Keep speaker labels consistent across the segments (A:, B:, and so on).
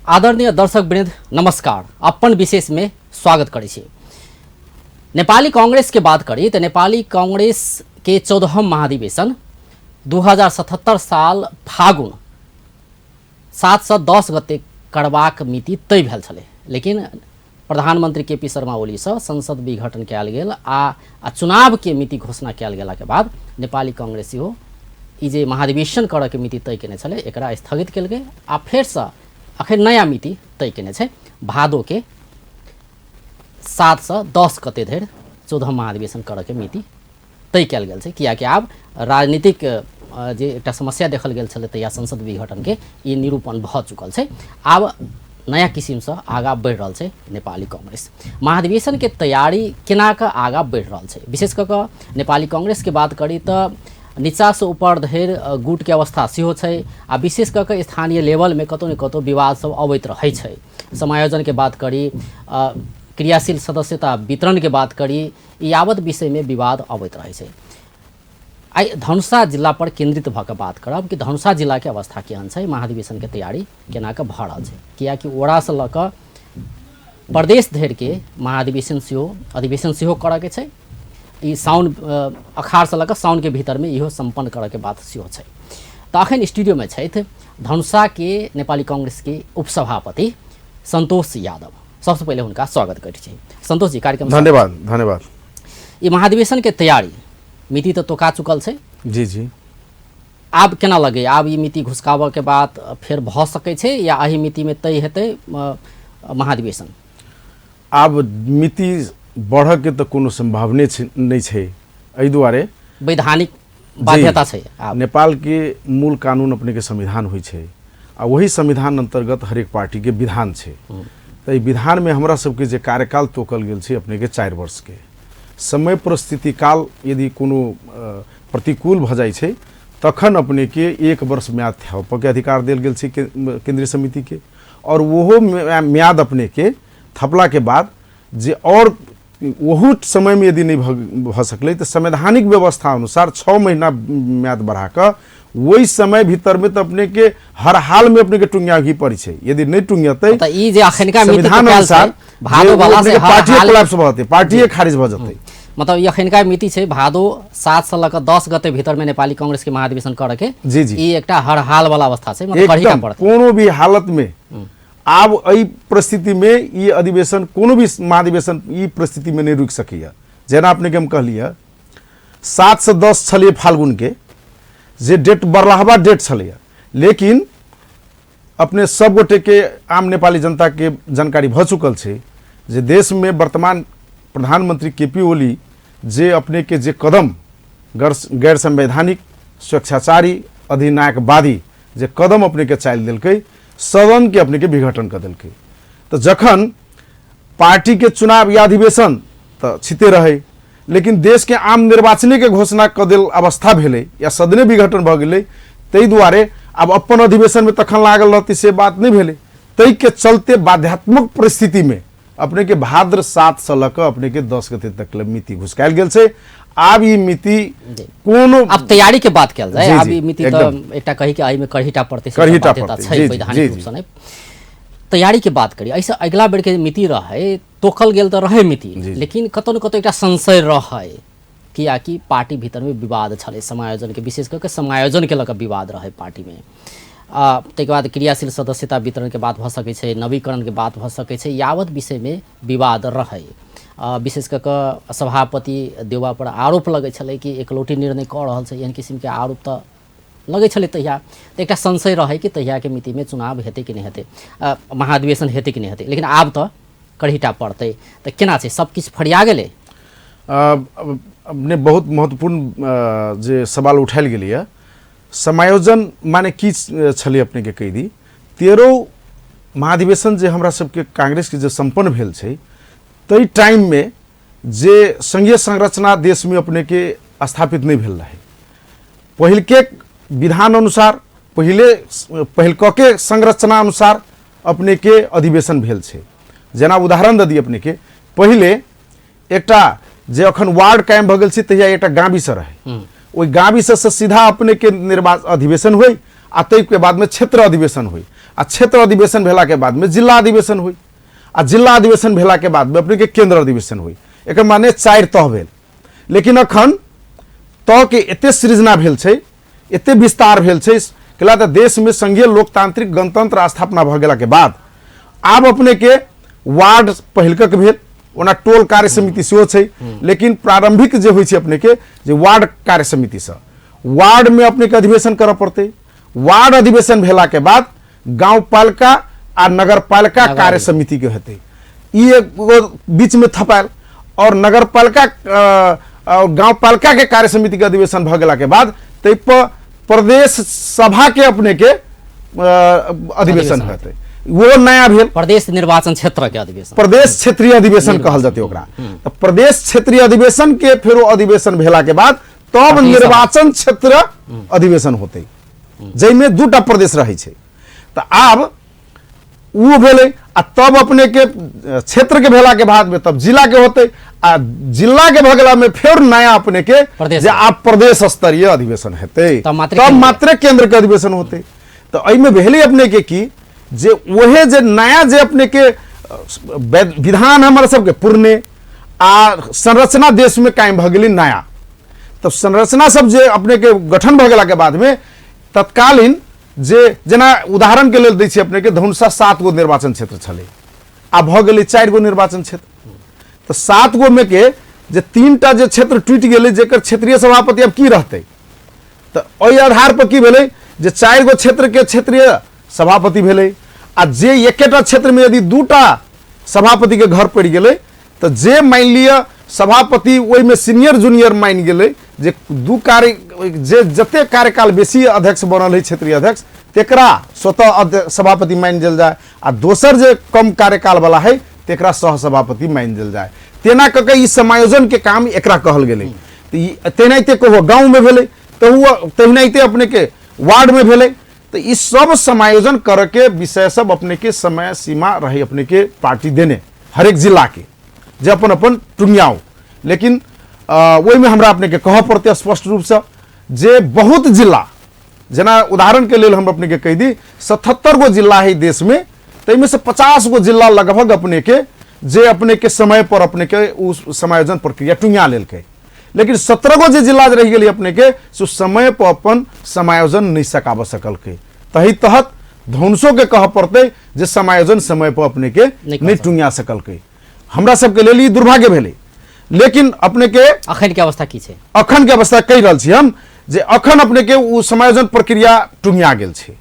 A: आदरणीय दर्शकवृन्द नमस्कार। अपन विशेष में स्वागत करै छी। नेपाली कांग्रेस के बात करी तो नेपाली कांग्रेस के 14वां महाधिवेशन 2077 साल फागुन 7 से 10 गते करबाक मिति तय भेल छलै, लेकिन प्रधानमंत्री केपी शर्मा ओली से संसद विघटन कयल गेल आ चुनाव के मिति घोषणा कयल गेला के बाद नेपाली कांग्रेस सेहो ई जे महाधिवेशन करऽ के मिति तय केने छलै एकरा स्थगित कयल गेल आ फेर से अखन नया मिति तय केने छै। भादो के 7 से 10 गते धरि 14वां महाधिवेशन करऽ के मिति तय कयल गेल छै, कियाकि आब राजनीतिक जे एकटा समस्या देखल गेल छलै तहिया संसद विघटन के ई निरूपण भऽ चुकल छै। आब नया किसिम से आगा बढ़ि रहल छै नेपाली कांग्रेस। महाधिवेशन के तैयारी केना कऽ आगा बढ़ि रहल छै, विशेष कऽ कऽ नेपाली कांग्रेस के बात करी तऽ नीचा से ऊपर धरि गुट के अवस्था सेहो छै आ विशेष कऽ कऽ स्थानीय लेवल में कतौ न कतौ विवाद सब अबैत रहै छै। समायोजन के बात करी, क्रियाशील सदस्यता वितरण के बात करी, यावत विषय में विवाद अबैत रहै छै। आई धनुषा जिला पर केंद्रित भऽ कऽ बात करब कि धनुषा जिला के अवस्था केहन छै, महाधिवेशन के तैयारी केना कऽ भऽ रहल छै, कियाकि ओड़ा से लऽ कऽ प्रदेश धरि के महाधिवेशन अधिवेशन सेहो करऽ के छै। ई साउन अखाड़ से लऽ कऽ साउन के भीतर में इहो संपन्न करऽ के बात सेहो छै। तऽ अखन स्टूडियो में छथि धनुषा के नेपाली कांग्रेस के उपसभापति संतोष यादव। सबसे पहले उनका स्वागत करै छी। संतोष जी, कार्यक्रम
B: धन्यवाद।
A: ई महाधिवेशन के तैयारी मिति तो तोका चुकल छै।
B: जी
A: आब केना लगे, आब ई मिति घुसकाबऽ के बाद फेर भऽ सकै छै या एही मिति में तय हेतै महाधिवेशन?
B: आब मिति बढ़ऽ के तो कोनो संभावने नहीं छै, एहि दुआरे
A: वैधानिक बाध्यता छै।
B: नेपाल के मूल कानून अपने के संविधान होइ छै आ वही संविधान अंतर्गत हरेक पार्टी के विधान छै। तो ई विधान में हमरा सबके जे कार्यकाल तोकल गेल छै अपने के 4 वर्ष के समय परिस्थिति काल यदि कोनो प्रतिकूल भ जाइ छै तखन अपने के 1 वर्ष म्याद थपऽ के अधिकार देल गेल छै केंद्रीय समिति के, और वोहो म्याद अपने के थपला के बाद जे और वहू समय में यदि नहीं भ सकले तो संवैधानिक व्यवस्था अनुसार 6 महीना म्याद बढ़ा कर वही समय भीतर में तो अपने के हर हाल में अपने के टुंगिया भी पड़ी छै। यदि नहीं टुंगियते संविधान अनुसार पार्टी कोलैप्स भते, पार्टी खारिज भ जते।
A: मतलब अखनका मिति छै भादो 7 से लऽ कऽ 10 गते भीतर में नेपाली कांग्रेस के महाधिवेशन करऽ के।
B: जी
A: ई एकटा हर हाल वाला अवस्था छै, मतलब कहिटा पड़तै
B: कोनो भी हालत में। आब एहि परिस्थिति में ये अधिवेशन कोनो भी महाधिवेशन ई परिस्थिति में नहीं रुक सकैया। जेना अपने के हम कहलिए 7 से 10 छलिए फाल्गुन के जे डेट बरलाहबा डेट छलिए, लेकिन अपने सब गोटे के आम नेपाली जनता के जानकारी भ चुकल छै जे देश में वर्तमान प्रधानमंत्री केपी ओली जे अपने के जे कदम गैर संवैधानिक स्वेच्छाचारी अधिनायकवादी जे कदम अपने के चालि देलकै, सदन के अपने के विघटन कर देलकै। तो जखन पार्टी के चुनाव या अधिवेशन तो छिते रहे, लेकिन देश के आम निर्वाचने के घोषणा कर देल अवस्था भेले या सदने विघटन भ गेलै, तै दुआरे अब अपन अधिवेशन में तखन लागल रहती से बात नहीं भेले। तै के चलते बाध्यात्मक परिस्थिति में अपने के भाद्र 7 से लऽ कऽ अपने के 10 गते तक मिति घुसकायल गेल छै। आब ई मिति कोनो
A: अब तैयारी के बात कयल जाय, आब ई मिति त एकटा कहि के आइ में कढ़ीटा पड़तै छै, वैधानिक रूप से तैयारी के बात करी। ऐसे अगला बेर के मिति रहे तोकल गेल तो रहे मिति, लेकिन कतौ न कतौ एकटा संशय रहे, कियाकि पार्टी भीतर में विवाद छलै समायोजन के, विशेष करके समायोजन के लऽ विवाद रहे पार्टी में। ताहिके बाद क्रियाशील सदस्यता वितरण के बात भऽ सकै छै, नवीकरण के बात भऽ सकै छै, यावत विषय में विवाद रहे। विशेष कऽ कऽ सभापति देवा पर आरोप लगै छलै कि एकलौटी निर्णय कऽ रहल छै, एहन किसिम के आरोप तऽ लगै छलै तहिया। तऽ एकटा संशय रहे कि तहिया के मिति में चुनाव हेतै कि नहीं हेतै, महाधिवेशन हेतै कि नहीं हेतै, लेकिन आब तऽ कढ़ीटा पड़तै। तऽ केना छै, सब किछु फरिया गेलै?
B: अपने बहुत महत्वपूर्ण जे सवाल उठायल गेलै, समायोजन माने की छलै अपने के कहि दी। 13 महाधिवेशन जे हमरा सबके कांग्रेस के जे संपन्न भेल छै, तै टाइम में जे संघीय संरचना देश में अपने के स्थापित नहीं भेल रहे। पहिल के विधान अनुसार पहिलक के संरचना अनुसार अपने के अधिवेशन भेल छै। जेना उदाहरण द दी अपने के, पहिले एकटा जे अखन वार्ड कायम भ गेल छै तहिया एकटा गाँवी से रहे, ओहि गाँवी से सीधा अपने के निर्वाचन अधिवेशन हुई आ तै के बाद में क्षेत्र अधिवेशन हुई आ क्षेत्र अधिवेशन भेला के बाद में जिला अधिवेशन हुई आ जिला अधिवेशन भेला के बाद में अपने के केंद्र अधिवेशन हुई। एकर माने 4 तह भेल। लेकिन अखन तह के एते सृजना भेल छै, एते विस्तार भेल छै, कैला तऽ देश में संघीय लोकतांत्रिक गणतंत्र स्थापना भ गेला के बाद आब अपने के वार्ड पहिलकक भेल, ओना टोल कार्य समिति सेहो छै, लेकिन प्रारंभिक जे होइ छै अपने के जे वार्ड कार्य समिति से वार्ड में अपने के अधिवेशन करऽ पड़ते। वार्ड अधिवेशन भेला के बाद गांव पालिका आ नगर पालिका कार्य समिति के हेतै, ई एगो बीच में थपायल, और नगर पालिका गांव पालिका के कार्य समिति के अधिवेशन भ गेला के बाद तै पर प्रदेश सभा के अपने के अधिवेशन हेतै, वो नया भेल
A: प्रदेश निर्वाचन क्षेत्र के अधिवेशन,
B: प्रदेश क्षेत्रीय अधिवेशन कहल जाते ओकरा। तो प्रदेश क्षेत्रीय अधिवेशन के फेरो अधिवेशन भेला के बाद तब निर्वाचन क्षेत्र अधिवेशन होते, जैमे 2टा प्रदेश रहे छै। तो आब वो भेले, आ तब अपने के क्षेत्र के भेला के बाद में तब जिला के होते, आ जिला के भगला में फिर नया अपने के जे आप प्रदेश स्तरीय अधिवेशन हेते, तब मात्र केंद्र के अधिवेशन होते। तो एमे भेले अपने के की जे वहे जे नया जे अपने के विधान हमारे सबके पुरने आ संरचना देश में कायम भ गेली नया। तब संरचना सब जे अपने के गठन भ गेला के बाद में तत्कालीन जे जेना उदाहरण के लेल दै छी अपने के धनुषा 7 गो निर्वाचन क्षेत्र छले, आ भ गेलै 4 गो निर्वाचन क्षेत्र। तो 7 गो में के जे 3टा जे क्षेत्र टूट गेलै, जेकर क्षेत्रीय सभापति अब की रहते, तो ओहि आधार पर की भेलै जे 4 गो क्षेत्र के क्षेत्रीय सभापति भेले, आ जे एकेटा क्षेत्र में यदि 2टा सभापति के घर पड़ गेले तो जे मान लिया सभापति ओहि में सीनियर जूनियर मान गेले, जे 2 कार्य जे जते कार्यकाल बेसी अध्यक्ष बनल है क्षेत्रीय अध्यक्ष तेकरा स्वतः सभापति मान जल जाए, आ दोसर जे कम कार्यकाल वाला है तेकरा सह सभापति मान जल जाए। तेना कके ई समायोजन के काम एकरा कहल गेले। तेनाहिते कहो गांव में भेले, तो तेनाहिते अपने के वार्ड में भेले। तो इस सब समायोजन करके विषय सब अपने के समय सीमा रहे अपने के पार्टी देने हर एक जिला के जे अपन अपन टुंगियाओ। लेकिन वही में हमरा अपने के कह पड़ते स्पष्ट रूप से जे बहुत जिला, जना उदाहरण के लिए हम अपने के कह दी 77 गो जिला है देश में, तो इनमें से 50 गो जिला लगभग अपने के जे अपने के समय पर अपने के उस समायोजन प्रक्रिया टुंगिया लेल के। लेकिन 17 गो जे जिला रह गई अपने के सो समय पर अपन समायोजन नहीं सकाब सकल के, तही तहत धनुषों के कह पड़ते जे समायोजन समय पर अपने के नहीं टुंगिया सकल के। हमरा सबके लेल ई दुर्भाग्य भेले। लेकिन अपने के
A: अखन के अवस्था की छै,
B: अखन के अवस्था कह रहल छी हम जे अखन अपने के उ समायोजन प्रक्रिया टुंगिया गेल छै।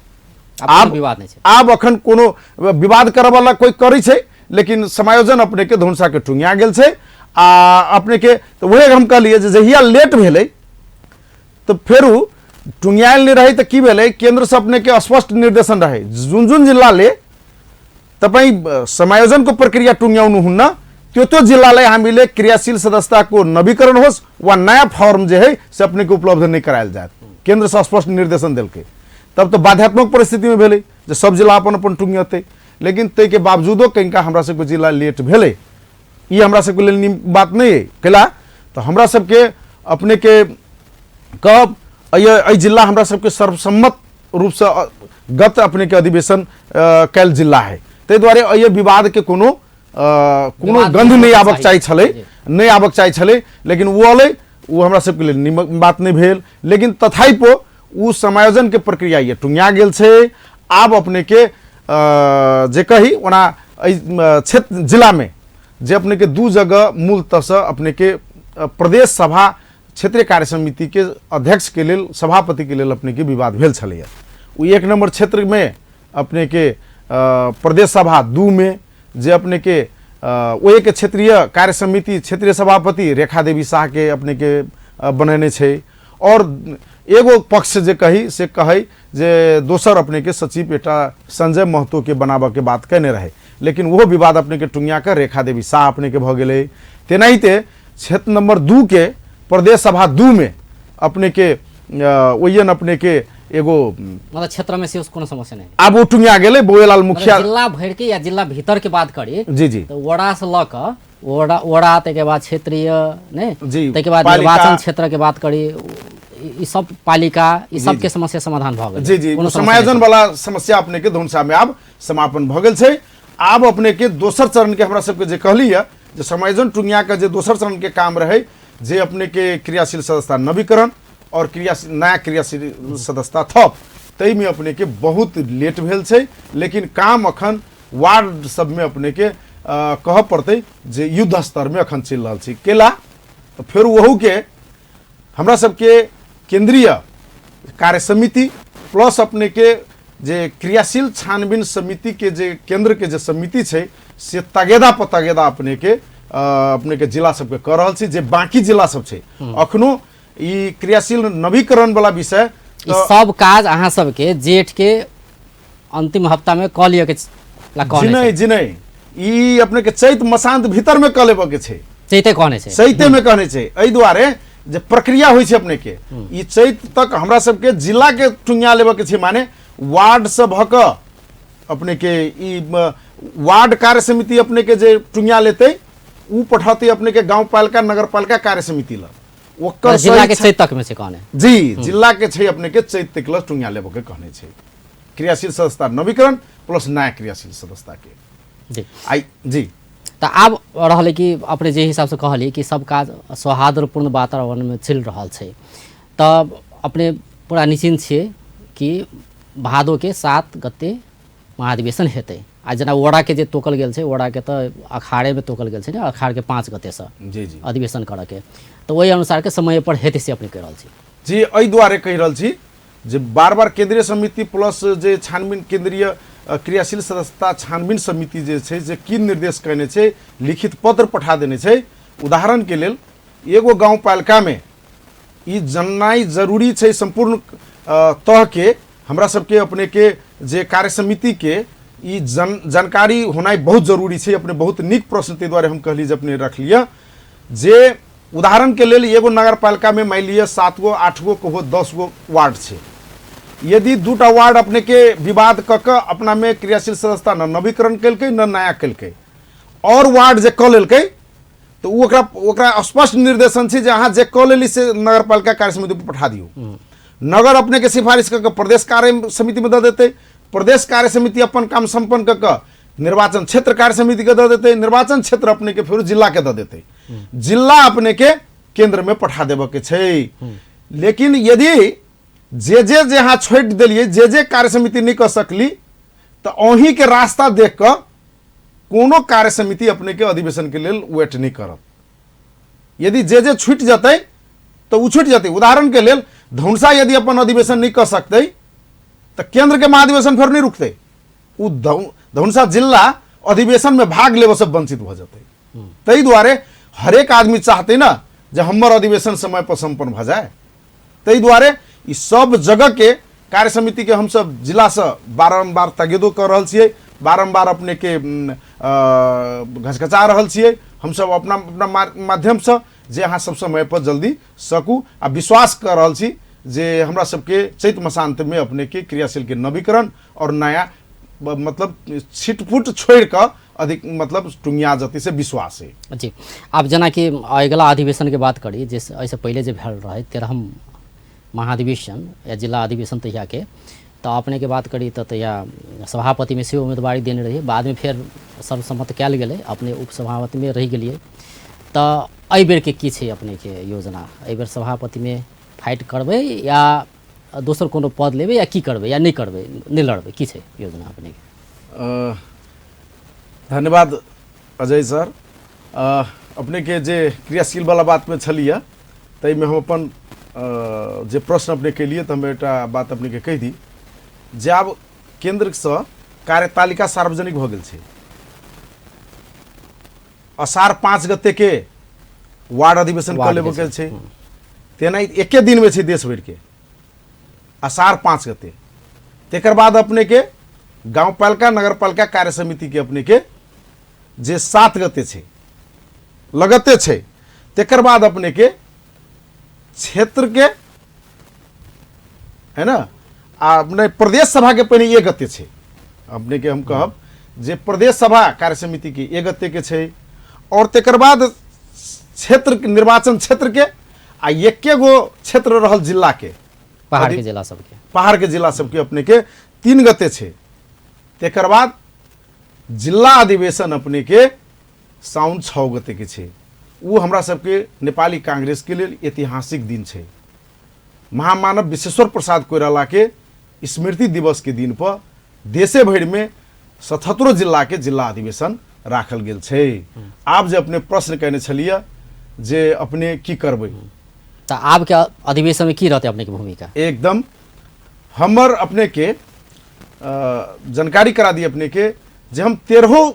A: आब विवाद नहीं छै,
B: आब अखन कोनो विवाद करब वाला कोई करै छै, लेकिन समायोजन अपने के धनुषा के टुंगिया गेल छै। आ अपने के तो वही हम कहलिए जे जहिया लेट भेले तो फिर टुंगियाल नहीं रही तो की भेले, केंद्र से अपने के स्पष्ट निर्देशन रहे जुन जुन जिला ले तपाई समायोजन को प्रक्रिया टुंगियाउनु हुन्न, त्यो जिल्लालाई हामीले क्रियाशील सदस्यता को नवीकरण होस् वा नया फॉर्म जो है से अपने को उपलब्ध नहीं करायल जाए। केंद्र से स्पष्ट निर्देशन दिल के तब तो बाध्यात्मक परिस्थिति में भेले जे सब जिला अपन अपन टुंगियते। लेकिन तै के बावजूदो कहीं हमरा सबके जिला लेट भेले, ये हमरा सबके लेल बात नहीं है कैला। तो हमरा सबके अपने के कब अय जिला हमरा सबके सर्वसम्मत रूप से गत अपने के अधिवेशन कैल जिला है, तै द्वारे अय विवाद के कोनो गंध नहीं आबक चाही छले, नहीं आबक चाही छले। लेकिन वो अले वो हमरा सबके लेल बात नहीं भेल। लेकिन तथापि उ समायोजन के प्रक्रिया ये टुंगिया गेल छै। आब अपने के जे कही ओना क्षेत्र जिला में जे अपने के 2 जगह मूलतः से अपने के प्रदेश सभा क्षेत्रीय कार्य समिति के अध्यक्ष के लेल सभापति के लेल अपने के विवाद भेल छले। उ 1 नंबर क्षेत्र में अपने के प्रदेश सभा 2 में जे अपने के वही के क्षेत्रीय कार्य समिति क्षेत्रीय सभापति रेखा देवी शाह के अपने के बनेने छे, और एगो पक्ष जे कही से कहे जे दोसर अपने के सचिव एटा संजय महतो के बनाबे के बात कहने रहे। लेकिन वो विवाद अपने के टुंगिया कर रेखा देवी शाह अपने के भ गेले। तेनाहिते क्षेत्र नंबर 2 के प्रदेश सभा 2 में अपने के वही अपने के एगो
A: मतलब क्षेत्र में से कोनो समस्या नहीं।
B: अब वो टुंगिया गेले बोएलाल मुखिया
A: जिला भर के या जिला भीतर के बात करी
B: जी जी
A: तो वड़ा से ल क वड़ा ते के बाद क्षेत्रीय नहीं
B: जी
A: ते के बाद निर्वाचन क्षेत्र के बात करी ई सब पालिका ई सब के समस्या समाधान भ गेल
B: जी जी
A: कोनो समस्या
B: समायोजन वाला समस्या अपने के धनुषा में आब समापन भ गेल छै। आब अपने के दोसर चरण के हमरा सबके जे कहली है जे समायोजन टुंगिया के जे दोसर चरण के काम रहे जे अपने के क्रियाशील सदस्यता नवीकरण और नया क्रियाशील सदस्यता थप तई में अपने के बहुत लेट भेल छै, लेकिन काम अखन वार्ड सब में अपने के कह पड़ते जे युद्ध स्तर में अखन चल रहा छै। केला तो फिर वहू के हमरा सबके केंद्रीय कार्य समिति प्लस अपने के जे क्रियाशील छानबीन समिति के जे केंद्र के जे समिति छै से तगेदा पर तगेदा अपने के जिला सबके कर रहल छी। जे बाकी जिला सब छै अखनो ई क्रियाशील नवीकरण वाला विषय
A: ई सब काज अहाँ सबके जेठ के अंतिम हफ्ता में क लिया के
B: जी नहीं ई अपने के चैत मसांत भीतर में क लेबे के छै,
A: चैते कहने छै
B: चैते में कहने छै। एहि दुआरे जे प्रक्रिया होइ छै अपने के ई चैत तक हमरा सबके जिला के टुंगिया लेबे के छै, माने वार्ड सभक अपने के ई वार्ड कार्य समिति अपने के जे टुंगिया लेते उ पठाते अपने के गांव पालिका नगर पालिका कार्य समिति ल ओकर
A: जिला के चैत तक में से कहने
B: जी जिला के छै अपने के चैत तक ल टुंगिया लेबे के कहने छै। क्रियाशील सदस्यता नवीकरण प्लस नया क्रियाशील सदस्यता के
A: जी
B: आई जी
A: तो आब रहले कि अपने जे हिसाब से कहलिए कि सब काज सौहार्दपूर्ण वातावरण में चल रहा है, तब अपने पूरा निश्चिंत छे कि भादो के 7 गते महाधिवेशन हेतै। आ जना ओड़ा के जे तोकल गेल छै ओड़ा के तो अखाड़े में तोकल गेल छै ने, अखाड़ के 5 गते से
B: जी जी
A: अधिवेशन करे के, तो वही अनुसार के समय पर हेतै से अपने कह रहल छी
B: जी। एहि दुआरे कहि रहल छी जे बार बार केंद्रीय समिति प्लस जे छानबीन केंद्रीय क्रियाशील सदस्यता छानबीन समिति जे छै जे की निर्देश कहने छै लिखित पत्र पठा देने छै। उदाहरण के लेल एगो गांव पालिका में ई जाननाइ जरूरी छै संपूर्ण तह के हमरा सबके अपने के जे कार्य समिति के ई जानकारी होनाइ बहुत जरूरी छै। अपने बहुत नीक प्रश्न ते द्वारे हम कहली जे अपने रख लिया जे उदाहरण के लेल एगो नगर पालिका में मान लिया 7 गो 8 गो कहो 10 गो वार्ड छै, यदि 2टा वार्ड अपने के विवाद क के अपना में क्रियाशील सदस्यता न नवीकरण कलकै न नया कलकै और वार्ड जे क लेलकै तो ओकरा स्पष्ट निर्देशन छै जे अहाँ जे क लेली से नगर पालिका कार्य समिति पर पठा दियौ। नगर अपने के सिफारिश करके प्रदेश कार्य समिति में दे देते, प्रदेश कार्य समिति अपन काम संपन्न करके निर्वाचन क्षेत्र कार्य समिति के दे देते, निर्वाचन क्षेत्र अपने के फिर जिला के दे देते, जिला अपने के केंद्र में पठा देबे के छै। लेकिन यदि जे जहाँ छोड़ दिलिए जे कार्य समिति नहीं कर सकली तो अहीं के रास्ता देख कर कोनो कार्य समिति अपने के अधिवेशन के लिए वेट नहीं करत। यदि जे छूट जते तो उ छूट जते। उदाहरण के लिए धनुषा यदि अपन अधिवेशन नहीं कर सकते तो केंद्र के महाधिवेशन फिर नहीं रुकते, उ धनुषा जिला अधिवेशन में भाग लेवे से वंचित हो जाते। तई द्वारे हरेक आदमी चाहते ना जे हमर अधिवेशन समय पर संपन्न भ जाए। तई द्वारे ई सब जगह के कार्य समिति के हम सब जिला से बारंबार तगेदो कर रहल छियै, बारंबार अपने के घचघचा रहल छियै। हम सब अपना माध्यम से जे अहाँ सब समय पर जल्दी सकू आ विश्वास कर रहल छी जे हमरा सबके चैत मसांत में अपने के क्रियाशील के नवीकरण और नया मतलब छिटपुट छोड़ कर अधिक मतलब टुंगिया जति से विश्वास है
A: जी। अब जना कि अगला अधिवेशन के बात करी जैसे ऐसे पहले जो भेल रहे 13 महाधिवेशन या जिला अधिवेशन तहिया के, तो अपने के बात करी तो तहिया सभापति में से उम्मीदवारी देने रही, बाद में फिर सर्वसम्मत कल गए, अपने उपसभापति में रह गए। तो एहि बेर के की छै अपने के योजना, एहि बेर सभापति में फाइट करबे या दोसर कोनो पद लेबे या की करबे या नहीं करबे नहीं लड़बे, की छै योजना अपने के?
B: धन्यवाद अजय सर। अपने के जे क्रियाशील वाला बात में छलिए तई में हम अपन जे प्रश्न अपने के लिए तो हम एक बात अपने के कह दी जे आब केंद्र से कार्यतालिका सार्वजनिक हो गई है। असार 5 गते के वार्ड अधिवेशन कर लेबे के छै, तेना एके दिन में छै देश भर के असार 5 गते। तेकर बाद अपने के गांव पालिका नगर पालिका कार्य समिति के अपने के जे 7 गते छै लगते छै। तेकर बाद अपने के क्षेत्र के है ना अपने प्रदेश सभा के पहले 1 गते छै। अपने के हम कहब जे प्रदेश सभा कार्य समिति के 1 गते के छै और तेकर बाद क्षेत्र निर्वाचन क्षेत्र के आ एके गो क्षेत्र रहल जिला के
A: पहाड़ के जिला सबके
B: पहाड़ के जिला सबके अपने के 3 गते छे। तेकर बाद जिला अधिवेशन अपने के साउन 6 गते के छे। वो हमरा सबके नेपाली कांग्रेस के लिए ऐतिहासिक दिन छे। महामानव विश्वेश्वर प्रसाद कोइराला के स्मृति दिवस के दिन पर देशे भर में 77 जिला के जिला अधिवेशन राखल गेल छे। आप जे अपने प्रश्न कहने छलिए जे अपने की करबै,
A: तो आब के अधिवेशन में की रहते अपने की भूमिका?
B: एकदम हमर अपने के जानकारी करा दी अपने के जे हम 13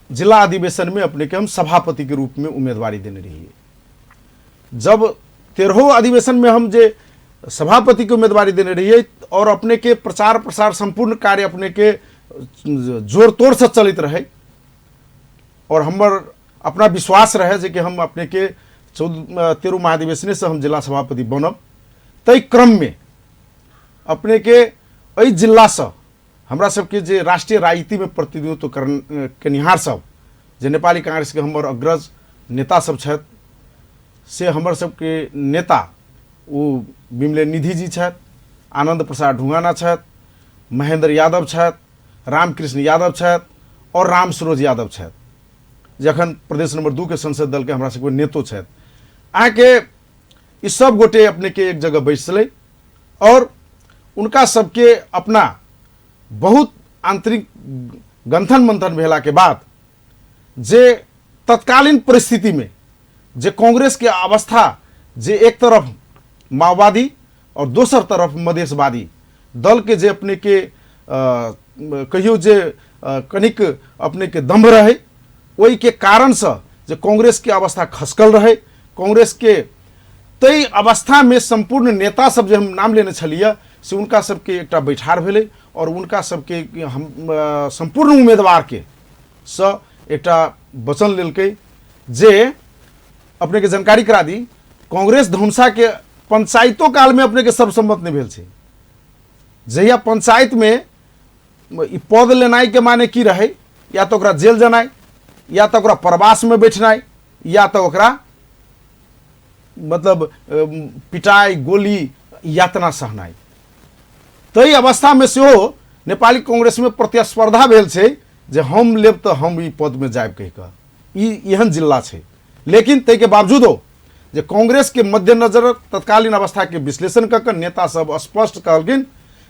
B: जिला अधिवेशन में अपने के हम सभापति के रूप में उम्मीदवारी देने रहिए। जब 13 अधिवेशन में हम जे सभापति के उम्मीदवारी देने रहिए और अपने के प्रचार प्रसार संपूर्ण कार्य अपने के जोर तोड़ से चलित रहे और हमर अपना विश्वास रहे जे कि हम अपने के 13 महाधिवेशन से हम जिला सभापति बनब। तय क्रम में अपने के एहि जिला से हमरा सबके जे राष्ट्रीय राजनीति में प्रतिनिधित्व करनिहार सब जे नेपाली कांग्रेस के हमर अग्रज नेता सब छथि, से हमर सबके नेता वो बिमले निधि जी छथि, आनंद प्रसाद ढुंगाना छथि, महेंद्र यादव छथि, रामकृष्ण यादव छथि और राम सरोज यादव छथि, जखन प्रदेश नंबर 2 के संसद दल के हमरा सबके नेतो छथि। आके ई सब गोटे अपने के एक जगह बैसले और उनका सबके अपना बहुत आंतरिक गंथन मंथन भेला के बाद जे तत्कालीन परिस्थिति में जे कांग्रेस के अवस्था जे एक तरफ माओवादी और दोसर तरफ मधेशवादी दल के जे अपने के कहियो जे कनिक अपने के दम्भ रहे, वही के कारण से जे कांग्रेस के अवस्था खसकल रहे। कांग्रेस के तय अवस्था में संपूर्ण नेता सब जे हम नाम लेने छलिए से उनका सबके एकटा बैठार भेले और उनका सबके हम संपूर्ण उम्मीदवार के स एकटा वचन लेलकै जे अपने के जानकारी करा दी। कांग्रेस धनुषा के पंचायतों काल में अपने के सर्वसम्मत नहीं भेल छे। जहिया पंचायत में ई पद लेनाई के माने की रहे, या तो ओकरा जेल जनाई, या तो ओकरा प्रवास में बैठनाई, या तो ओकरा मतलब पिटाई गोली यातना सहनाई। तई अवस्था में से हो नेपाली कांग्रेस में प्रतिस्पर्धा भेल छे जे हम लेब तो हम ई पद में जायब कह के। ई एहन जिला छे, लेकिन तै के बावजूदो जे कांग्रेस के मध्यनजर तत्कालीन अवस्था के विश्लेषण कर नेता सब स्पष्ट कहलखिन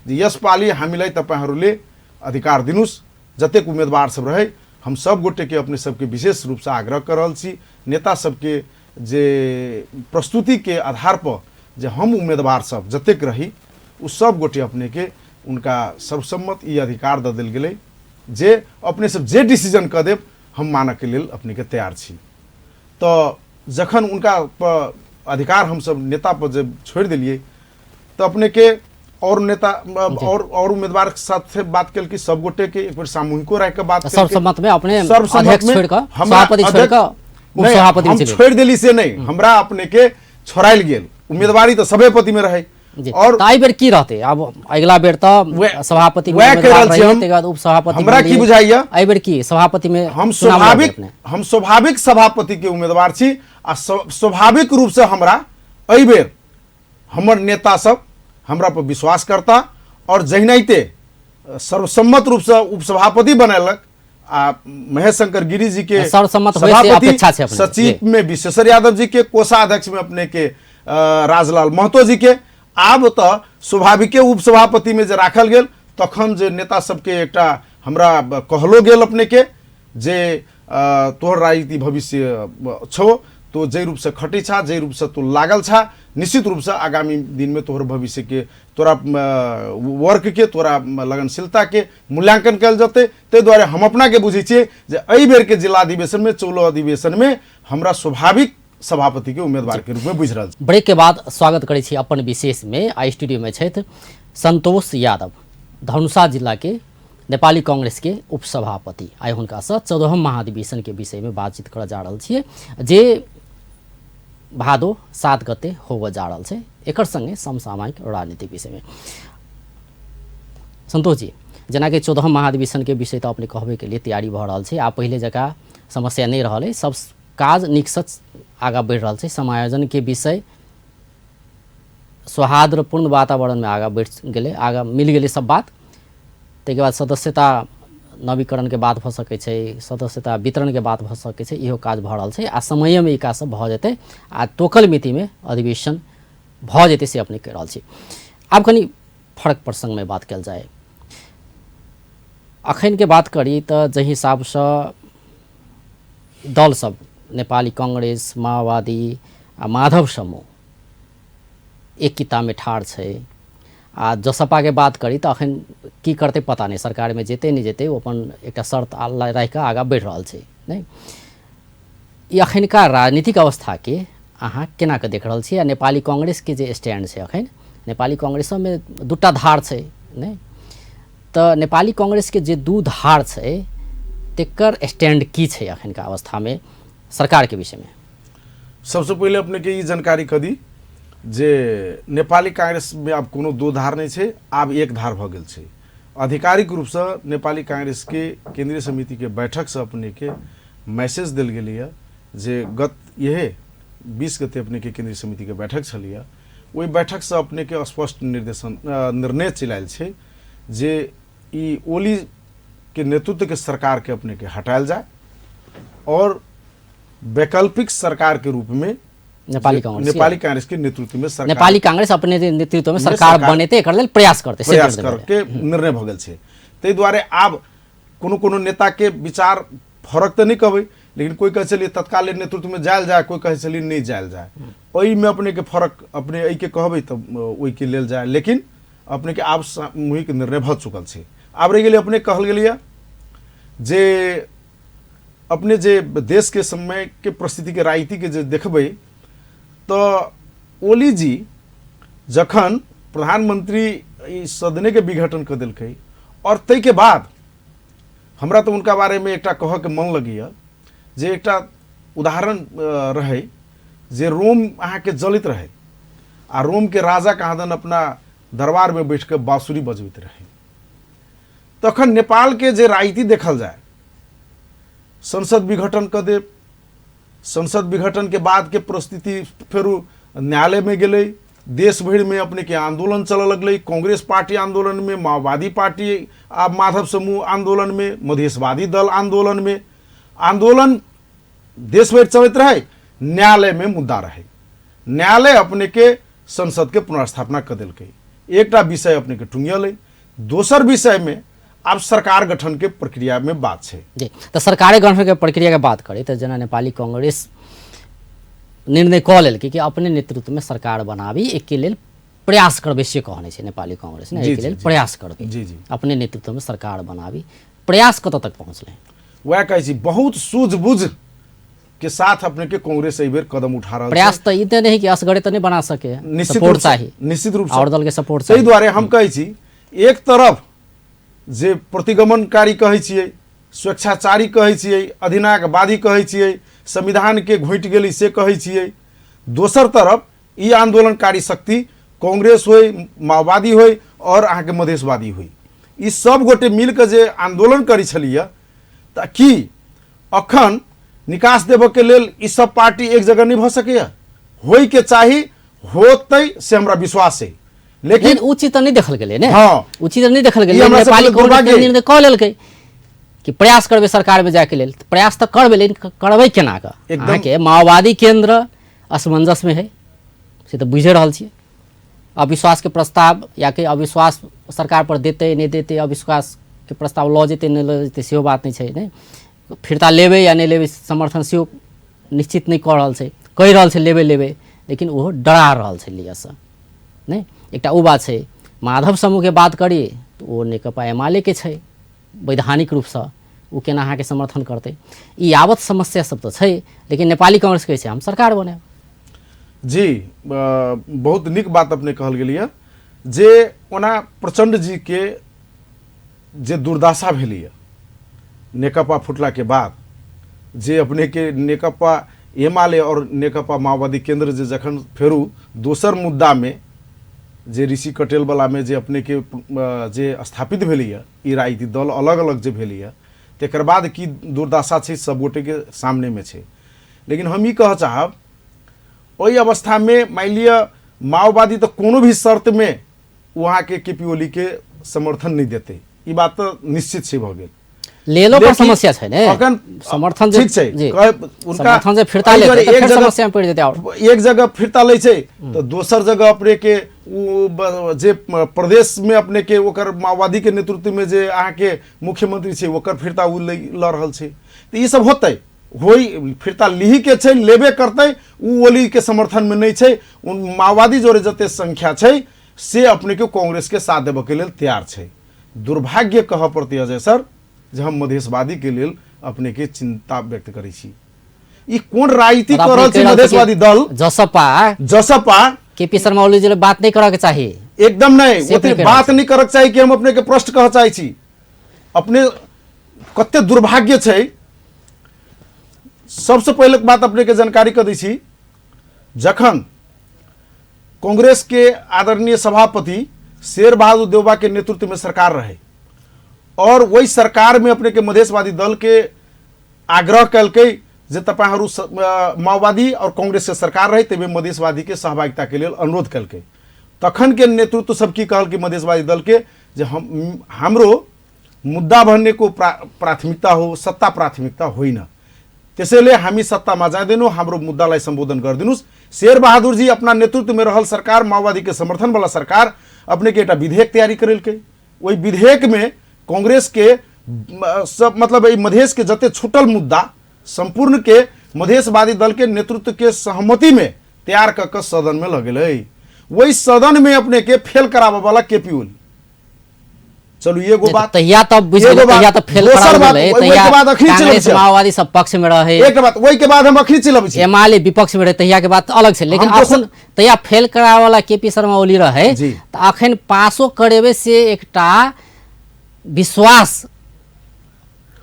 B: जे यसपालि हामीलाई तपाईहरुले अधिकार दिनुस्। जतेक उम्मीदवार सब रहे हम सब गोटे के अपने सबके विशेष रूप से आग्रह कर रहल छी। नेता सबके जे प्रस्तुति के आधार पर जे हम उम्मीदवार सब जतेक रही उ सब गोटे अपने के उनका सर्वसम्मत ई अधिकार द देल गेलै जे अपने सब जे डिसीजन कर देब हम मानऽ के लेल अपने के तैयार छी। तो जखन उनका अधिकार हम सब नेता पर जब छोड़ दिलिए तो अपने के और नेता और उम्मीदवार के साथ से बात कल कि सब गोटे के एक बार सामूहिको रह के बात
A: सर्वसम्मत में अपने
B: सर्वसम्मत में
A: सभापति छोड़ के उपसभापति
B: हम छोड़ दिली से नहीं, हमरा अपने के छोड़ाइल गेल। उम्मीदवारी तो सभापति में रहे और
A: ताई बेर की रहते। अब अगला बेर तो सभापति में उप सभापति
B: हमरा की बुझाइया
A: आई बेर की सभापति में
B: हम स्वाभाविक सभापति के उम्मीदवार छी। आ स्वाभाविक रूप से हमरा एहि बेर हमर नेता सब हमरा पर विश्वास करता और जहिनाइते सर्वसम्मत रूप से उपसभापति बनैलक। आ महेश शंकर गिरी जी के
A: सभापति
B: सचिव में विश्वेश्वर यादव जी के, कोषाध्यक्ष में अपने के राजलाल महतो जी के, आब तो स्वाभाविक उपसभापति में जे राखल गेल तखन जे नेता सबके एकटा हमरा कहलो गेल अपने के जे तोहर राजनीति भविष्य छो, तो जै रूप से खटी छा, जै रूप से तू लागल छा, निश्चित रूप से आगामी दिन में तोहर भविष्य के तोरा वर्क के तोरा लगनशीलता के मूल्यांकन कल जते। ते द्वारे हम अपना के बुझे छिए जे एहि बेर के जिला अधिवेशन में 14 अधिवेशन में हमरा स्वाभाविक सभापति के उम्मीदवार के रूप में बुझ रहल।
A: ब्रेक के बाद स्वागत करै छी अपन विशेष में। आई स्टूडियो में छथि संतोष यादव, धनुषा जिला के नेपाली कांग्रेस के उपसभापति। आई हुनका से 14 महाधिवेशन के विषय में बातचीत कर जा रहल छियै जे भादो 7 गते होबे जा रहल छै। एकर संगे समसामयिक राजनीतिक विषय में संतोष जी, जेना कि 14 महाधिवेशन के विषय तो अपने कहबे के लिए तैयारी भ रहल छै। आ पहले जका समस्या नहीं रहल है, सब काज निकसत आगा बढ़ रहा है। समायोजन के विषय सौहार्दपूर्ण वातावरण में आगा बैठ गेलै, आगा मिल गेलै सब बात। ताहिके बाद सदस्यता नवीकरण के बात भऽ सकै छै, सदस्यता वितरण के बात भऽ सकै छै, इहो काज भऽ रहल छै आ समय में ई काज सब भऽ जेतै आ तोकल मिति में अधिवेशन भऽ जेतै से अपने कहि रहल छी। आब कनी फरक प्रसंग में बात कयल जाय। अखन के बात करी तऽ जाहि हिसाबसँ दल सब नेपाली कांग्रेस, माओवादी आ माधव समूह एक किता में ठाढ़ छै आ जसपा के बात करी तऽ अखन की करते पता नहीं, सरकार में जेते नहीं जेते ओ अपन एक शर्त रह के आगा बढ़ि रहल छै। नहीं ई अखनका राजनीतिक अवस्था के अहाँ केना के देख रहल छी आ नेपाली कांग्रेस के जे स्टैंड छै अखन, नेपाली कांग्रेस में दूटा धार छै नहीं, तऽ नेपाली कांग्रेस के जे दू धार छै तेकर स्टैंड की छै अखनका अवस्था में सरकार के विषय में?
B: सबसे पहले अपने के ई जानकारी कऽ दी जे नेपाली कांग्रेस में आब कोनो दो धार नहीं छै, आब एक धार भऽ गेल छै। आधिकारिक रूप से नेपाली कांग्रेस के केंद्रीय समिति के बैठक से अपने के मैसेज दिल गेलै है जे गत यह 20 गते अपने के केंद्रीय समिति के बैठक छलिए, ओहि बैठक से अपने के स्पष्ट निर्णय चलायल छै जे ई ओली के नेतृत्व के सरकार के अपने के हटायल जाए और वैकल्पिक सरकार के रूप में नेपाली कांग्रेस के नेतृत्व में सरकार,
A: नेपाली कांग्रेस अपने नेतृत्व में सरकार बनेते एकर लेल प्रयास करते
B: करके निर्णय भऽ गेल छै। ताहि दुआरे आब कोनो नेता के विचार फरक तऽ नहीं कहबै, लेकिन कोई कहै छलिए तत्काल नेतृत्व में जायल जाए, कोई कहै छलिए नहीं जायल जाए, ओहि में अपने के फरक अपने एहि के कहबै तऽ ओहि के लेल जाए, लेकिन अपने के आब सामूहिक निर्णय भऽ चुकल छै। आब रहि गेलै अपने कहल गेलिए जे अपने जे देश के समय के परिस्थिति के राजनीति के जे देखबै तो ओली जी जखन प्रधानमंत्री ई सदने के विघटन कर दिलकै और तै के बाद हमरा तो उनका बारे में एकटा कह के मन लगैया जे एकटा उदाहरण रहे जे रोम अहाँ के जलित रहे आ रोम के राजा कहादन अपना दरबार में बैठ के बांसुरी बजबैत रहे, तखन नेपाल के जे राजनीति देखल जाए, संसद विघटन कर दे, संसद विघटन के बाद के परिस्थिति फिर न्यायालय में गेले, देश भर में अपने के आंदोलन चल लगल, कांग्रेस पार्टी आंदोलन में, माओवादी पार्टी आ माधव समूह आंदोलन में, मधेशवादी दल आंदोलन में, आंदोलन देश भर चलते रहे, न्यायालय में मुद्दा रहे, न्यायालय अपने के संसद के पुनर्स्थापना कर दिलकै, एकटा विषय अपने के टुंगियल, दोसर विषय में अब सरकार गठन के प्रक्रिया में बात है
A: जी। तो सरकार गठन के प्रक्रिया के बात करें तो जना नेपाली कांग्रेस निर्णय कऽ लेलकै कि अपने नेतृत्व में सरकार बनाबी, एक के लेल प्रयास करबे से कहने छै नेपाली कांग्रेस ने, एक के लेल प्रयास करबे
B: जी जी
A: अपने नेतृत्व में सरकार बनाबी, प्रयास कतऽ तक पहुँचले?
B: वह कहै छी बहुत सूझबूझ के साथ अपने के कांग्रेस एहि बेर कदम उठा रहल छै।
A: प्रयास तो इतने नहीं कि असगरे तो नहीं बना सके,
B: सपोर्ट चाहिए, निश्चित रूप से
A: और दल के सपोर्ट।
B: ताहि दुआरे हम कहै छी एक तरफ जे प्रतिगमनकारी कहै छियै, स्वेच्छाचारी कहै छियै, अधिनायकवादी कहै छियै, संविधान के घुटि गेलै से कहै छियै, दोसर तरफ ई आंदोलनकारी शक्ति कांग्रेस होय, माओवादी होय और अहाँ के मधेशवादी होय, ई सब गोटे मिल के जे आंदोलन करै छलिए तऽ की अखन निकास देबऽ के लेल ई सब पार्टी एक जगह नहीं भऽ सकैया? होय के चाही, होतै से हमरा विश्वास है, लेकिन
A: उचित नहीं देखल गेलै ने।
B: हाँ,
A: उचित नहीं देखल गेलै। नेपाली कांग्रेस निर्णय कऽ लेलकै कि प्रयास करबे सरकार में जाए के लेल, प्रयास तो करबे, लेकिन करबे केना के? अहाँ के माओवादी केंद्र असमंजस में है से तो बुझे रहल छियै, अविश्वास के प्रस्ताव या कि अविश्वास सरकार पर देते नहीं देते, अविश्वास के प्रस्ताव लऽ जेते नहीं लऽ जेते सेहो बात नहीं छै ने, फिरता लेबे या नहीं लेबे समर्थन सेहो निश्चित नहीं कऽ रहल छै, कहि रहल छै लेबे लेबे, लेकिन ओहो डरा रहल छै लिअ से नहीं। एकटा ओ बात छै। माधव समूह के बात करी तो वो नेकपा एमाले के छै, वैधानिक रूप से वो केना अहाँ के समर्थन करते, ई यावत समस्या सब तो छै, लेकिन नेपाली कांग्रेस कहै छै हम सरकार बनाएब।
B: जी बहुत नीक बात अपने कहल गेलिए जे ओना प्रचंड जी के जे दुर्दशा भेलै नेकपा फुटला के बाद, जे अपने के नेकपा एमाले और नेकपा माओवादी केंद्र जे जखन फेरू दोसर मुद्दा में जे ऋषि कटेल वाला में जे अपने के जे स्थापित भेलैया ई राजनीतिक दल अलग अलग जे भेलैया, तेकर बाद की दुर्दशा छै सब गोटे के सामने में छै। लेकिन हम ई कह चाहब ओहि अवस्था में मान लिअ माओवादी तो कोनो भी शर्त में वहाँ के केपी ओली के समर्थन नहीं देते, ये बात तो निश्चित से भ गेल।
A: लेलो पर समस्या छै ने,
B: अखन
A: समर्थन
B: ठीक छै,
A: उनका समर्थन से फिरता ले तो फिर समस्या में पड़ जेते। और
B: एक जगह फिरता ले छै तो दोसर जगह अपने के जे प्रदेश में अपने के ओकर माओवादी के नेतृत्व में जे अहाँ के मुख्यमंत्री छै ओकर फिरता उ ल रहल छै, तो ये सब होतै, होई फिरता लिही के छै, लेबे करतै, उ ओली के समर्थन में नहीं छै। उन माओवादी जोरे जते संख्या छै से अपने के कांग्रेस के साथ देबे के लेल तैयार छै। दुर्भाग्य कह पड़ते अजय सर जे हम मधेशवादी के लेल अपने के चिंता व्यक्त करै छी। ई कोन राजनीति कर रहल छै मधेशवादी दल जसपा
A: केपी शर्मा ओली जी बात नहीं करे के चाहिए,
B: एकदम नहीं, ओते बात नहीं करे के चाहिए कि हम अपने के प्रश्न कह चाहै छी। अपने कते दुर्भाग्य छै। सबसे पहले बात अपने के जानकारी कर दै छी, जखन कांग्रेस के आदरणीय सभापति शेर बहादुर देवबा के नेतृत्व में सरकार रहे और वही सरकार में अपने के मधेशवादी दल के आग्रह कलकै जे तपाईहरु माओवादी और कांग्रेस के सरकार रहे तबे मधेशवादी के सहभागिता के लिए अनुरोध कलकै। तखन के नेतृत्व सब की कहल कि मधेशवादी दल के जे हमरो मुद्दा भन्ने को प्राथमिकता हो, सत्ता प्राथमिकता होइन, त्यसैले हामी सत्तामा जाँदैनौ, हाम्रो मुद्दालाई सम्बोधन गरिदिनुस्। शेर बहादुर जी अपना नेतृत्व में रहल सरकार, माओवादी के समर्थन वाला सरकार अपने के एक विधेयक तैयारी करेलकै। वही विधेयक में कांग्रेस के सब मतलब मधेश के जते छूटल मुद्दा संपूर्ण के मधेशवादी दल के नेतृत्व के सहमति में तैयार कर सदन में लगेलै। वही सदन में अपने के फेल करावे वाला केपी ओली। चलो ये गो बात
A: तहिया तब बुझ गेल, तहिया तब फेल करावे तहिया कांग्रेस माओवादी सब पक्ष में रहे।
B: एक बात वही के बाद हम अखरी चलब छी,
A: एमआलए विपक्ष में रहे, तहिया के बात अलग छै। लेकिन अखन तहिया फेल करावे वाला केपी शर्मा ओली रहे त अखन पासो करेबे से एकटा विश्वास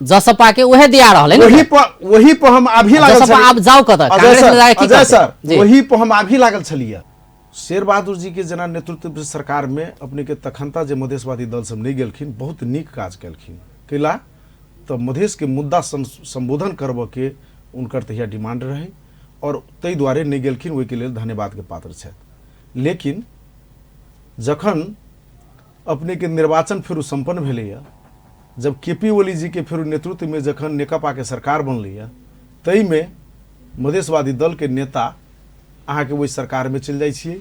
A: जसपा के वही दिया रहले।
B: वही पर हम आभी लागल
A: जसपा आप जाओ कत कांग्रेस में जाके की
B: सर, वही पर हम आभी लागल छलिया। शेर बहादुर जी के जना नेतृत्व सरकार में अपने के तखनता जे मधेशवादी दल सब नहीं गेलखिन, बहुत नीक काज केलखिन। कैला तो मधेश के मुद्दा संबोधन करब के उनकर तहिया डिमांड रहे और तै द्वारे नहीं गेलखिन, ओहि के लेल धन्यवाद के पात्र छथि। लेकिन जखन अपने के निर्वाचन फिर संपन्न भेलैया, जब केपी ओली जी के फिर नेतृत्व में जखन नेकपा के सरकार बनलैया, तई में मधेशवादी दल के नेता अहाँ के वही सरकार में चल जाय छियै,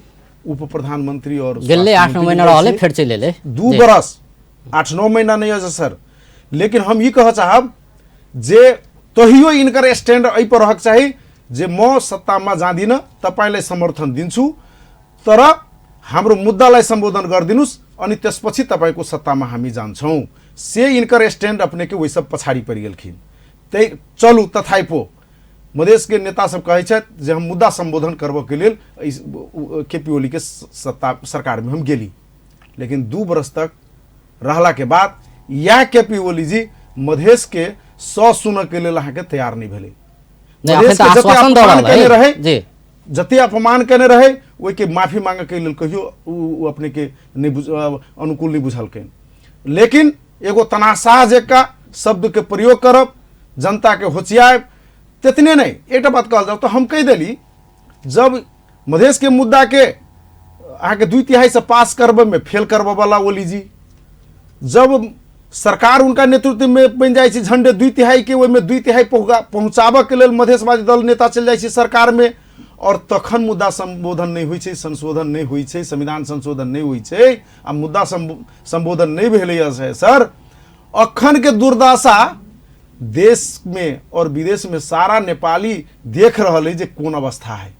B: उप प्रधानमंत्री और
A: गेले 8-9 महीना रहले फिर चल एले
B: 2 बरस 8-9 महीना नहीं है सर। लेकिन हम ये कह चाहब जे तहियो इनकर स्टैंड एहि पर रहक चाही जे म सत्ता में जाँदिन, तपाईलाई समर्थन दिन्छु, तर हाम्रो मुद्दालाई सम्बोधन गरिदिनुस् अनि त्यसपछि तपाईको सत्तामा हामी जान्छौं। से इनकर स्टैंड अपने के वही सब पछाड़ी पड़ गेलखिन। तै चलू तथापि मधेश के नेता सब कहे छथि जे हम मुद्दा संबोधन करब के लेल केपी ओली के सत्ता सरकार में हम गेली। लेकिन 2 बरस तक रहला के बाद यह केपी ओली जी मधेश के 100 सुन के लेल अहाँ के तैयार नहीं भेले। जते अपमान केने रहे ओहि के माफी मांगे के लेल कहियो अपने के अनुकूल नहीं बुझलखिन। लेकिन एगो तनाशाह जेका शब्द के प्रयोग करब, जनता के होचियाब, तितने नहीं। एक बात कहल जाओ तो हम कह दिली, जब मधेश के मुद्दा के अहाँ के 2/3 से पास करब में फेल करब वाला ओली जी, जब सरकार उनका नेतृत्व में बन जाए झंडे 2/3 के, ओहि में 2/3 पहुँचाबे के लेल मधेशवादी दल नेता चल जाए सरकार में, और तखन मुद्दा संबोधन नहीं हुई, संशोधन नहीं हुई, संविधान संशोधन नहीं हुई, आ मुद्दा संबोधन नहीं भेलै सर। अखन के दुर्दशा देश में और विदेश में सारा नेपाली देख रहे जे कौन अवस्था है।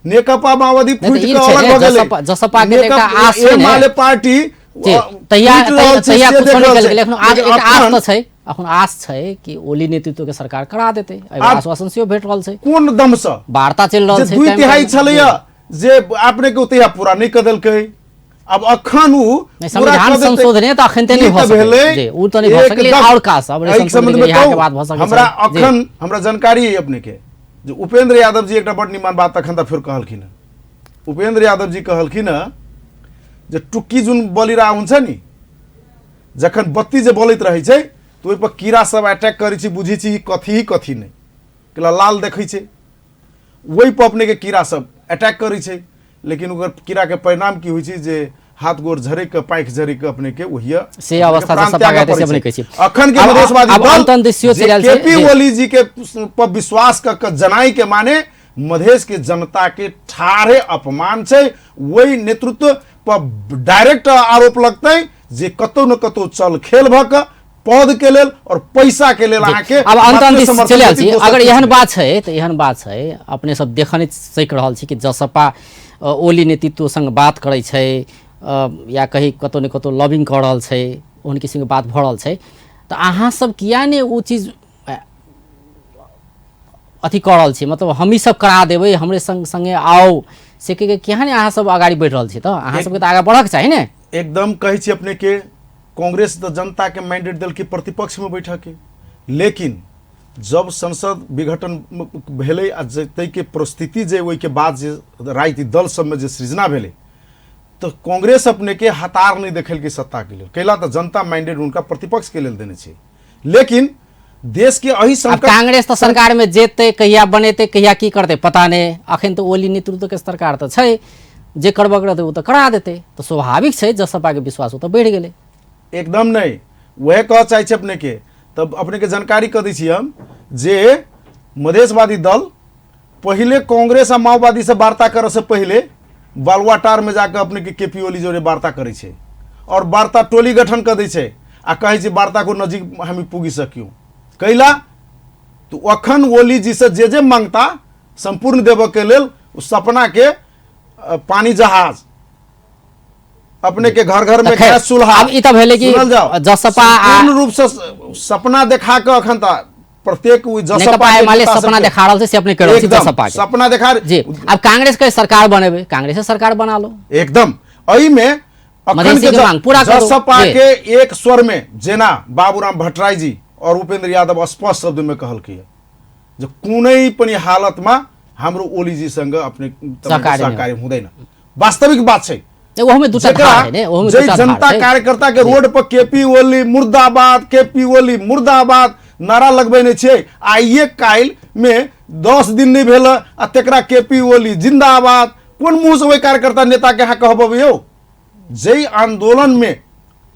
B: नेकपा माओवादी फूट के अलग भ गेलै,
A: जसपा के एकटा आस छै
B: एमआलए पार्टी
A: तैयार कुछ नहीं गेल। लेकिन आब एक आस त छै, अखन आस छै कि ओली नेतृत्व के सरकार करा देतै। आश्वासन सेहो भेट रहल छै,
B: कोन दम से
A: वार्ता चल रहल छै।
B: 2/3 छलैया जे अपने के ओतैया पूरा नहीं क देलकै। अब अखन
A: संविधान संशोधन तो अखन नहीं भ सकलै, उ तो नहीं भ सकलै। और का सब संबंध में के बात भ सकलै।
B: हमरा अखन हमरा जानकारी है अपने के जे उपेंद्र यादव जी एकटा बड निमान बात अखन त फिर कहलखिन। उपेंद्र यादव जी कहलखिन जे टुक्की जुन बलिरा हुन्छ नि, जखन बत्ती जे बलैत रहै छै तो ओहि पर कीड़ा सब अटैक करै छी, बुझी छी कथी नहीं, केला लाल देखै छै, वही पर अपने के कीड़ा सब अटैक करै छै। लेकिन ओकर कीड़ा के परिणाम की होइ छै जे हाथ गोर झरे के पाइख झरे के अपने के वही
A: से अवस्था से सपा गए से अपने कहै छी
B: अखन के मधेशवादी
A: अब अंतन दिसियो चलल छै
B: केपी ओली जी के पर विश्वास क जनाई के माने मधेश के जनता के ठाढ़े अपमान छै वही नेतृत्व पर डायरेक्ट आरोप लगतै जे कतौ न कतौ चल खेल भ क पद के लेल और पैसा के लेल आके
A: अब अंतन दिस चलल छी अगर एहन बात छै त एहन बात छै अपने सब देखने सक रहल छी कि जसपा ओली नेतृत्व संग बात करै छै या कहीं कतौ न कतौ लॉबिंग कर रहल छै उनके संग बात भ रहल छै त अहाँ सब किया ने वो चीज अथी कर रहल छी मतलब हम ही सब करा देबै हमरे संग संगे आओ से के किया ने अहाँ सब आगाड़ी बढ़ रहल छी त अहाँ सबके त आगा बढ़क चाही ने
B: एकदम कहै छी अपने के कांग्रेस तो जनता के मैंडेट दल के प्रतिपक्ष में बैठक के लेकिन जब संसद विघटन भेले आ तै के परिस्थिति जे ओइ के बाद जे राजनीतिक दल सब में जे सृजना भेले तो कांग्रेस अपने के हतार नहीं देखल के सत्ता के लिए कैला तो जनता मैंडेट उनका प्रतिपक्ष के लिए देने छे लेकिन देश के अही संकट
A: कांग्रेस तो सरकार में जेते कहिया बनेते कहिया की करते पता नहीं अखन तो ओली नेतृत्व के सरकार तो छै जे करबक रहते वो तो करा देते तो स्वाभाविक छै जसपा के विश्वास तो बढ़ गेले
B: एकदम नहीं वह कह चाहे छे अपने के तब अपने के जानकारी कर दी छी हम जे मधेशवादी दल पहले कांग्रेस आ माओवादी से वार्ता करे से पहले बालुआटार में जाकर अपने के केपी ओली जोरे वार्ता करे छे और वार्ता टोली गठन कर दै छे आ कहे छे वार्ता को नजीक हम पुगी सकियो कैला तो अखन ओली जी से जे मांगता संपूर्ण देव के लेल उस सपना के पानी जहाज अपने के घर घर में गैस चूल्हा
A: अब ई त भेले कि जसपा
B: पूर्ण रूप से सपना देखा के अखन त प्रत्येक
A: जसपा माले सपना देखा रहल से अपने कह जसपा के
B: सपना देखा
A: जी अब कांग्रेस के सरकार बनेबे कांग्रेस से सरकार बना लो
B: एकदम अई में अखन के मांग पूरा जसपा के एक स्वर में जेना बाबूराम भट्टराई जी और उपेंद्र यादव स्पष्ट शब्द में कहल कि जो कुनै पनि हालत में हाम्रो ओली जी संग अपने सहकारी हुँदैन वास्तविक बात छै जनता कार्यकर्ता के रोड पर केपी ओली मुर्दाबाद नारा लगबेने छे आइए काल में 10 दिन नहीं भेल आ तेकरा केपी ओली जिंदाबाद कोन मुंह से कार्यकर्ता नेता के कहब यौ जय आंदोलन में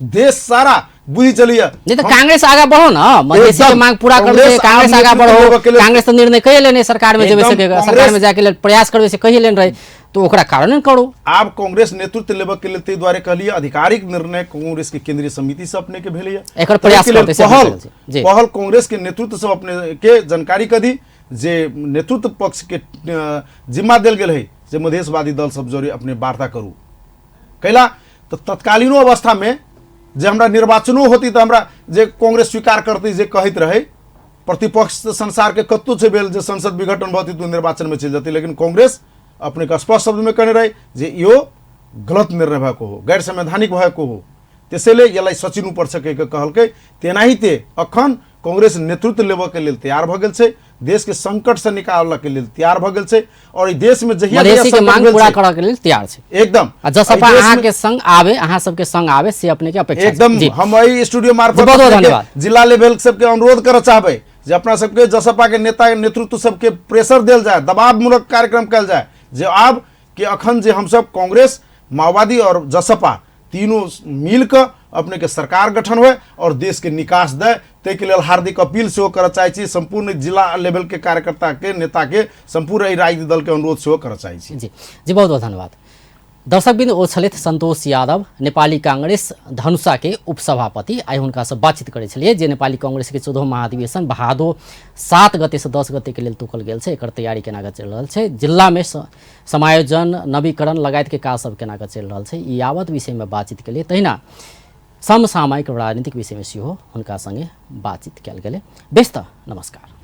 B: देश सारा बुझी चलिए
A: नहीं तो कांग्रेस आगे बढ़ो ना मधेसी की मांग पूरा कर दे कांग्रेस आगे बढ़ो कांग्रेस तो निर्णय कहिए लेने सरकार में जब सरकार में जाके प्रयास करबे से कहिए लेन रहे तो ओकरा कारण करो
B: आप कांग्रेस नेतृत्व लेबे के लिए ते द्वारे कहलिए आधिकारिक निर्णय कांग्रेस के केंद्रीय समिति से अपने के भेलिए
A: एकर प्रयास करते
B: पहल कांग्रेस के नेतृत्व से अपने के जानकारी क दी जे नेतृत्व पक्ष के जिम्मा देल गेल है जे मधेशवादी दल सब जोरे अपने वार्ता करू कैला तो तत्कालीनो अवस्था में जे हमरा निर्वाचनो होती तो हमरा जे कांग्रेस स्वीकार करती जे कहत रहे प्रतिपक्ष संसार के कत्तो से भेल जे संसद विघटन भती तो निर्वाचन में चल जाती लेकिन कांग्रेस अपने का स्पष्ट शब्द में कहने रहे जे यो गलत निर्णय भएको हो गैर संवैधानिक भएको हो त्यसैले यसलाई सचिनु पर्छ के कहलकै तेनाही ते अखन कांग्रेस नेतृत्व लेबे के लेल तैयार भ गेल छै देश के संकट से निकालला के लेल तैयार भ गेल छै और देश में जहिया
A: मधेसी के मांग पूरा करय के लेल तैयार छै
B: एकदम
A: जसपा अहाँ के संग आवे अहाँ सब के संग आवे से अपने के अपेक्षा
B: एकदम हम एई स्टूडियो मार्फत जिला लेवल सब के अनुरोध करय चाहबै जे अपना सब के जसपा के नेता नेतृत्व सब के प्रेशर देल जाए दबाव मूलक कार्यक्रम कल जाए जे अब कि अखन जे हम सब कांग्रेस माओवादी और जसपा तीनों मिलकर अपने के सरकार गठन हुए और देश के निकास दे ते के लिए हार्दिक अपील से कर चाहिए संपूर्ण जिला लेवल के कार्यकर्ता के नेता के संपूर्ण राजनीतिक दल के अनुरोध से कर चाहिए
A: जी बहुत बहुत धन्यवाद दर्शकबिंद ओ छलथि संतोष यादव नेपाली कांग्रेस धनुषा के उपसभापति आई हुनका से बातचीत करे छलिए जे नेपाली कांग्रेस के 14वां महाधिवेशन भादो 7 गते से 10 गते के लेल तोकल गेल छै एकर तैयारी केना के चल रहल छै जिला में समायोजन नवीकरण लगायत के काज सब केना के चल रहल छै ई यावत विषय में बातचीत के लिए तहिना समसामयिक राजनीतिक विषय में सेहो हुनका संगे बातचीत कयल गेलै बेस्त नमस्कार।